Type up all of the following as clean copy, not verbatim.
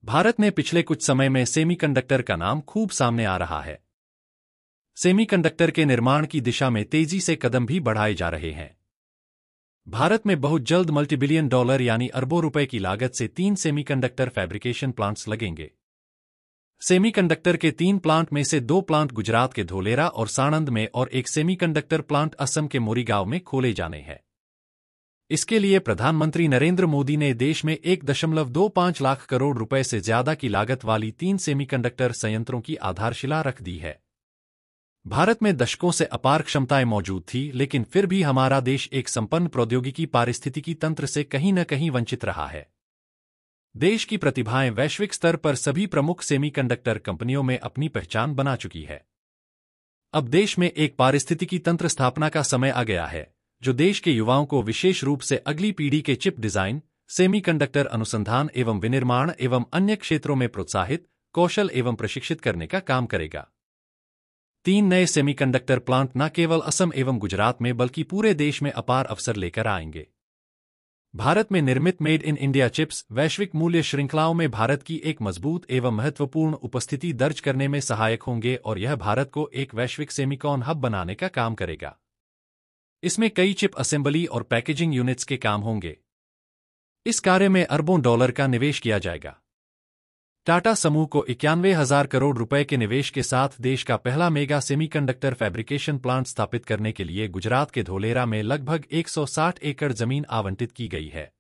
भारत में पिछले कुछ समय में सेमीकंडक्टर का नाम खूब सामने आ रहा है। सेमीकंडक्टर के निर्माण की दिशा में तेजी से कदम भी बढ़ाए जा रहे हैं। भारत में बहुत जल्द मल्टीबिलियन डॉलर यानी अरबों रुपए की लागत से 3 सेमीकंडक्टर फैब्रिकेशन प्लांट्स लगेंगे। सेमीकंडक्टर के 3 प्लांट में से 2 प्लांट गुजरात के धोलेरा और साणंद में और एक सेमीकंडक्टर प्लांट असम के मोरीगांव में खोले जाने हैं। इसके लिए प्रधानमंत्री नरेंद्र मोदी ने देश में 1.25 लाख करोड़ रुपए से ज्यादा की लागत वाली 3 सेमीकंडक्टर संयंत्रों की आधारशिला रख दी है। भारत में दशकों से अपार क्षमताएं मौजूद थी, लेकिन फिर भी हमारा देश एक संपन्न प्रौद्योगिकी पारिस्थितिकी तंत्र से कहीं न कहीं वंचित रहा है। देश की प्रतिभाएं वैश्विक स्तर पर सभी प्रमुख सेमीकंडक्टर कंपनियों में अपनी पहचान बना चुकी है। अब देश में एक पारिस्थितिकी तंत्र स्थापना का समय आ गया है, जो देश के युवाओं को विशेष रूप से अगली पीढ़ी के चिप डिजाइन, सेमीकंडक्टर अनुसंधान एवं विनिर्माण एवं अन्य क्षेत्रों में प्रोत्साहित, कौशल एवं प्रशिक्षित करने का काम करेगा। 3 नए सेमीकंडक्टर प्लांट न केवल असम एवं गुजरात में बल्कि पूरे देश में अपार अवसर लेकर आएंगे। भारत में निर्मित मेड इन इंडिया चिप्स वैश्विक मूल्य श्रृंखलाओं में भारत की एक मजबूत एवं महत्वपूर्ण उपस्थिति दर्ज करने में सहायक होंगे और यह भारत को एक वैश्विक सेमीकॉन हब बनाने का काम करेगा। इसमें कई चिप असेंबली और पैकेजिंग यूनिट्स के काम होंगे। इस कार्य में अरबों डॉलर का निवेश किया जाएगा। टाटा समूह को 91,000 करोड़ रुपए के निवेश के साथ देश का पहला मेगा सेमीकंडक्टर फैब्रिकेशन प्लांट स्थापित करने के लिए गुजरात के धोलेरा में लगभग 160 एकड़ जमीन आवंटित की गई है।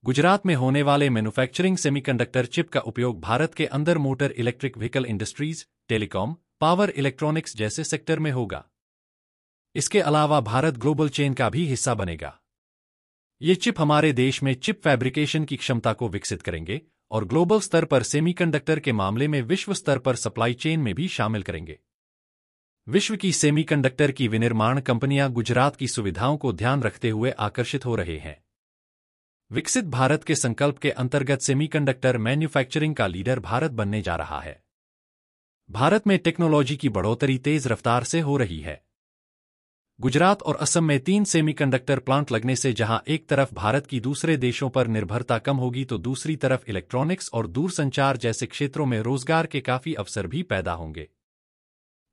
गुजरात में होने वाले मैन्युफैक्चरिंग सेमीकंडक्टर चिप का उपयोग भारत के अंदर motor electric vehicle industries, telecom, power electronics जैसे सेक्टर में होगा। इसके अलावा भारत ग्लोबल चेन का भी हिस्सा बनेगा। ये चिप हमारे देश में चिप फैब्रिकेशन की क्षमता को विकसित करेंगे और ग्लोबल स्तर पर सेमीकंडक्टर के मामले में विश्व स्तर पर सप्लाई चेन में भी शामिल करेंगे। विश्व की सेमीकंडक्टर की विनिर्माण कंपनियां गुजरात की सुविधाओं को ध्यान रखते हुए आकर्षित हो रहे हैं। विकसित भारत के संकल्प के अंतर्गत सेमीकंडक्टर मैन्युफैक्चरिंग का लीडर भारत बनने जा रहा है। भारत में टेक्नोलॉजी की बढ़ोतरी तेज रफ्तार से हो रही है। गुजरात और असम में 3 सेमीकंडक्टर प्लांट लगने से जहां एक तरफ भारत की दूसरे देशों पर निर्भरता कम होगी, तो दूसरी तरफ इलेक्ट्रॉनिक्स और दूरसंचार जैसे क्षेत्रों में रोजगार के काफी अवसर भी पैदा होंगे।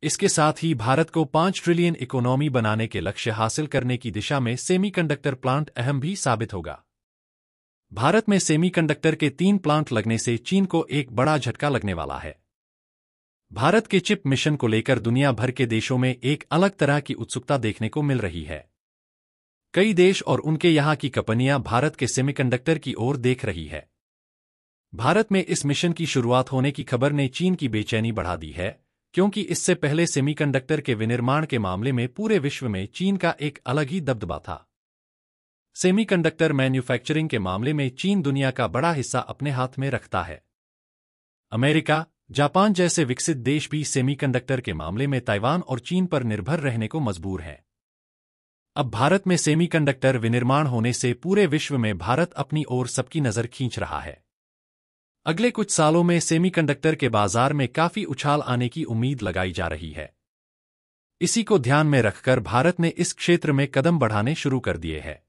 इसके साथ ही भारत को 5 ट्रिलियन इकोनॉमी बनाने के लक्ष्य हासिल करने की दिशा में सेमीकंडक्टर प्लांट अहम भी साबित होगा। भारत में सेमीकंडक्टर के 3 प्लांट लगने से चीन को एक बड़ा झटका लगने वाला है। भारत के चिप मिशन को लेकर दुनिया भर के देशों में एक अलग तरह की उत्सुकता देखने को मिल रही है। कई देश और उनके यहां की कंपनियां भारत के सेमीकंडक्टर की ओर देख रही है। भारत में इस मिशन की शुरुआत होने की खबर ने चीन की बेचैनी बढ़ा दी है, क्योंकि इससे पहले सेमीकंडक्टर के विनिर्माण के मामले में पूरे विश्व में चीन का एक अलग ही दबदबा था। सेमीकंडक्टर मैन्युफैक्चरिंग के मामले में चीन दुनिया का बड़ा हिस्सा अपने हाथ में रखता है। अमेरिका, जापान जैसे विकसित देश भी सेमीकंडक्टर के मामले में ताइवान और चीन पर निर्भर रहने को मजबूर हैं। अब भारत में सेमीकंडक्टर विनिर्माण होने से पूरे विश्व में भारत अपनी ओर सबकी नजर खींच रहा है। अगले कुछ सालों में सेमीकंडक्टर के बाजार में काफी उछाल आने की उम्मीद लगाई जा रही है। इसी को ध्यान में रखकर भारत ने इस क्षेत्र में कदम बढ़ाने शुरू कर दिए हैं।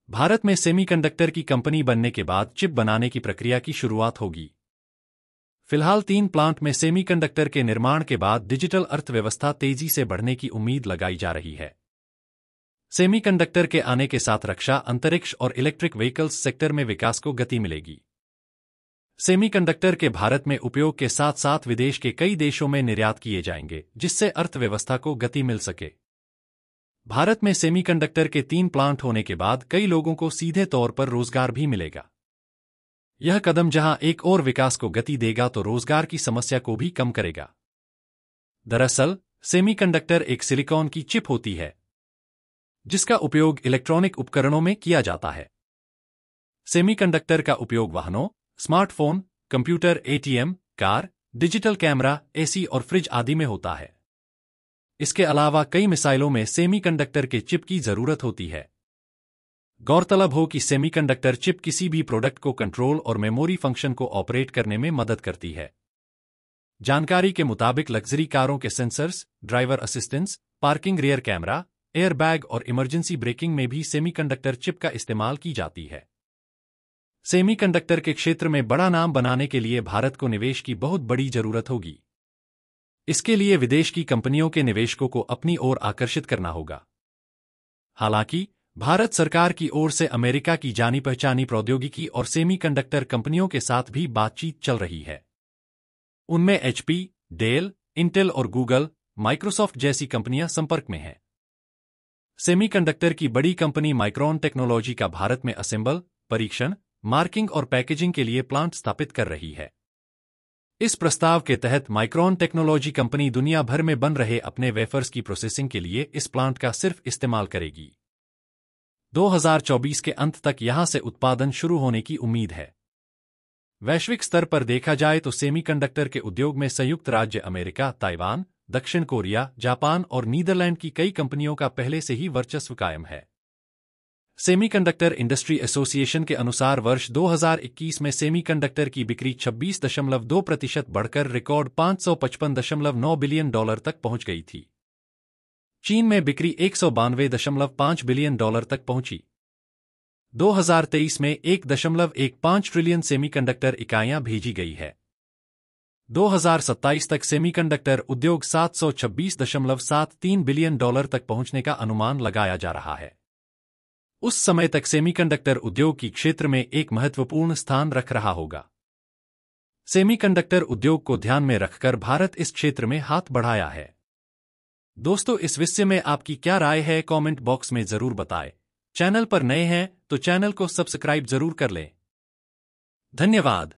भारत में सेमीकंडक्टर की कंपनी बनने के बाद चिप बनाने की प्रक्रिया की शुरुआत होगी। फिलहाल 3 प्लांट में सेमीकंडक्टर के निर्माण के बाद डिजिटल अर्थव्यवस्था तेजी से बढ़ने की उम्मीद लगाई जा रही है। सेमीकंडक्टर के आने के साथ रक्षा, अंतरिक्ष और इलेक्ट्रिक व्हीकल्स सेक्टर में विकास को गति मिलेगी। सेमीकंडक्टर के भारत में उपयोग के साथ साथ विदेश के कई देशों में निर्यात किए जाएंगे, जिससे अर्थव्यवस्था को गति मिल सके। भारत में सेमीकंडक्टर के 3 प्लांट होने के बाद कई लोगों को सीधे तौर पर रोजगार भी मिलेगा। यह कदम जहां एक और विकास को गति देगा, तो रोजगार की समस्या को भी कम करेगा। दरअसल, सेमीकंडक्टर एक सिलिकॉन की चिप होती है, जिसका उपयोग इलेक्ट्रॉनिक उपकरणों में किया जाता है। सेमीकंडक्टर का उपयोग वाहनों, smartphone, computer, ATM, car, digital camera, AC और फ्रिज आदि में होता है। इसके अलावा कई मिसाइलों में सेमीकंडक्टर के चिप की जरूरत होती है। गौरतलब हो कि सेमीकंडक्टर चिप किसी भी प्रोडक्ट को कंट्रोल और मेमोरी फंक्शन को ऑपरेट करने में मदद करती है। जानकारी के मुताबिक लग्जरी कारों के sensors, driver assistance, parking rear camera, airbag और इमरजेंसी ब्रेकिंग में भी सेमीकंडक्टर चिप का इस्तेमाल की जाती है। सेमीकंडक्टर के क्षेत्र में बड़ा नाम बनाने के लिए भारत को निवेश की बहुत बड़ी जरूरत होगी। इसके लिए विदेश की कंपनियों के निवेशकों को अपनी ओर आकर्षित करना होगा। हालांकि भारत सरकार की ओर से अमेरिका की जानी पहचानी प्रौद्योगिकी और सेमीकंडक्टर कंपनियों के साथ भी बातचीत चल रही है। उनमें HP, डेल, इंटेल और गूगल, माइक्रोसॉफ्ट जैसी कंपनियां संपर्क में हैं। सेमीकंडक्टर की बड़ी कंपनी माइक्रोन टेक्नोलॉजी का भारत में असेंबल, परीक्षण, मार्किंग और पैकेजिंग के लिए प्लांट स्थापित कर रही है। इस प्रस्ताव के तहत माइक्रोन टेक्नोलॉजी कंपनी दुनिया भर में बन रहे अपने वेफर्स की प्रोसेसिंग के लिए इस प्लांट का सिर्फ इस्तेमाल करेगी। 2024 के अंत तक यहां से उत्पादन शुरू होने की उम्मीद है। वैश्विक स्तर पर देखा जाए तो सेमीकंडक्टर के उद्योग में संयुक्त राज्य अमेरिका, ताइवान, दक्षिण कोरिया, जापान और नीदरलैंड की कई कंपनियों का पहले से ही वर्चस्व कायम है। सेमीकंडक्टर इंडस्ट्री एसोसिएशन के अनुसार वर्ष 2021 में सेमीकंडक्टर की बिक्री 26.2% बढ़कर रिकॉर्ड $555.9 बिलियन तक पहुंच गई थी। चीन में बिक्री $192.5 बिलियन तक पहुंची। 2023 में 1.15 ट्रिलियन सेमीकंडक्टर इकाइयां भेजी गई है। 2027 तक सेमीकंडक्टर उद्योग $726.73 बिलियन तक पहुंचने का अनुमान लगाया जा रहा है। उस समय तक सेमीकंडक्टर उद्योग की क्षेत्र में एक महत्वपूर्ण स्थान रख रहा होगा। सेमीकंडक्टर उद्योग को ध्यान में रखकर भारत इस क्षेत्र में हाथ बढ़ाया है। दोस्तों, इस विषय में आपकी क्या राय है, कमेंट बॉक्स में जरूर बताएं। चैनल पर नए हैं तो चैनल को सब्सक्राइब जरूर कर लें। धन्यवाद।